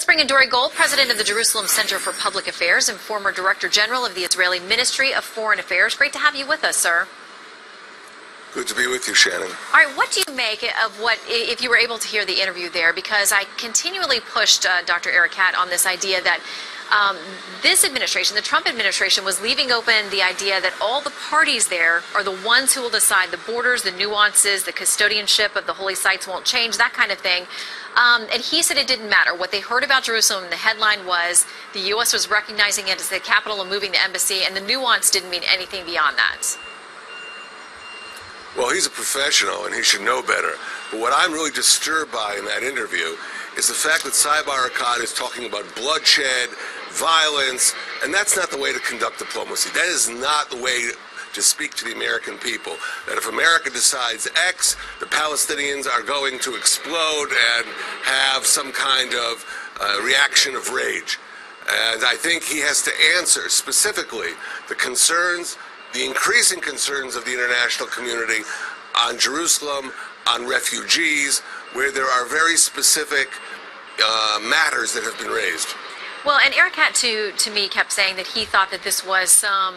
Let's bring in Dore Gold, president of the Jerusalem Center for Public Affairs and former director general of the Israeli Ministry of Foreign Affairs. Great to have you with us, sir. Good to be with you, Shannon. All right, what do you make of what, if you were able to hear the interview there, because I continually pushed Dr. Erekat on this idea that this administration, the Trump administration, was leaving open the idea that all the parties there are the ones who will decide the borders, the nuances, the custodianship of the holy sites won't change, that kind of thing. And he said it didn't matter. What they heard about Jerusalem, the headline was the U.S. was recognizing it as the capital and moving the embassy, and the nuance didn't mean anything beyond that. Well, he's a professional, and he should know better. But what I'm really disturbed by in that interview is the fact that Saeb Erekat is talking about bloodshed, violence, and that's not the way to conduct diplomacy. That is not the way to speak to the American people. That if America decides X, the Palestinians are going to explode and have some kind of reaction of rage. And I think he has to answer specifically the concerns, the increasing concerns of the international community on Jerusalem, on refugees, where there are very specific matters that have been raised. Well, and Erekat, to me, kept saying that he thought that this was some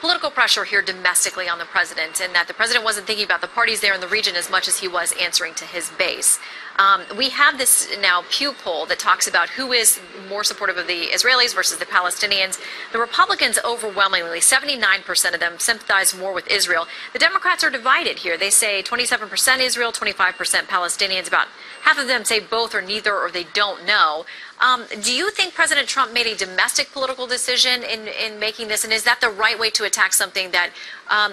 political pressure here domestically on the president, and that the president wasn't thinking about the parties there in the region as much as he was answering to his base. We have this now Pew poll that talks about who is more supportive of the Israelis versus the Palestinians. The Republicans overwhelmingly, 79% of them, sympathize more with Israel. The Democrats are divided here. They say 27% Israel, 25% Palestinians. About half of them say both or neither, or they don't know. Do you think President Trump made a domestic political decision in making this, and is that the right way to attack something that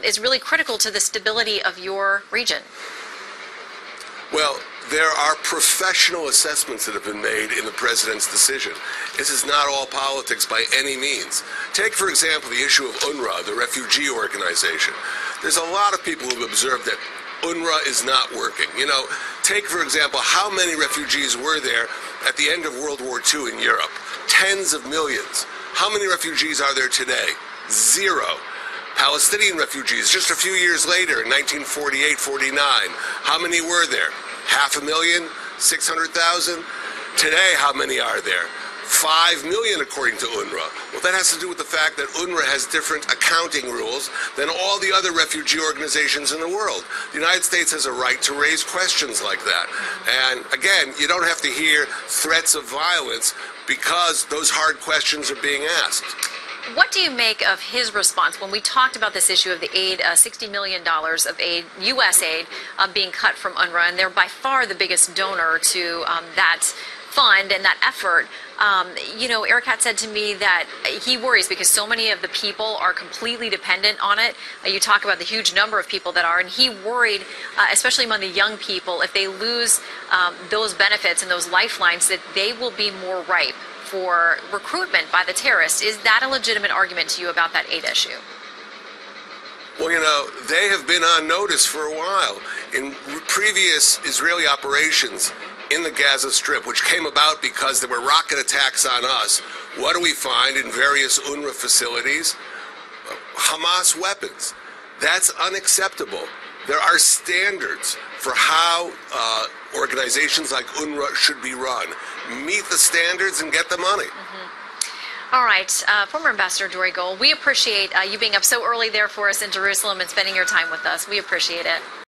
is really critical to the stability of your region? Well, there are professional assessments that have been made in the president's decision. This is not all politics by any means. Take, for example, the issue of UNRWA, the refugee organization. There's a lot of people who have observed that UNRWA is not working. You know, take, for example, how many refugees were there at the end of World War II in Europe? Tens of millions. How many refugees are there today? Zero. Palestinian refugees, just a few years later, in 1948-49, how many were there? 500,000? 600,000? Today, how many are there? 5 million, according to UNRWA. Well, that has to do with the fact that UNRWA has different accounting rules than all the other refugee organizations in the world. The United States has a right to raise questions like that. And again, you don't have to hear threats of violence because those hard questions are being asked. What do you make of his response when we talked about this issue of the aid, $60 million of aid, U.S. aid, being cut from UNRWA, and they're by far the biggest donor to that fund and that effort? You know, Erekat said to me that he worries because so many of the people are completely dependent on it. You talk about the huge number of people that are, and he worried, especially among the young people, if they lose those benefits and those lifelines, that they will be more ripe for recruitment by the terrorists. Is that a legitimate argument to you about that aid issue? Well, you know, they have been on notice for a while. In previous Israeli operations in the Gaza Strip, which came about because there were rocket attacks on us, what do we find in various UNRWA facilities? Hamas weapons. That's unacceptable. There are standards for how organizations like UNRWA should be run. Meet the standards and get the money. All right, former Ambassador Dore Gold, we appreciate you being up so early there for us in Jerusalem and spending your time with us. We appreciate it.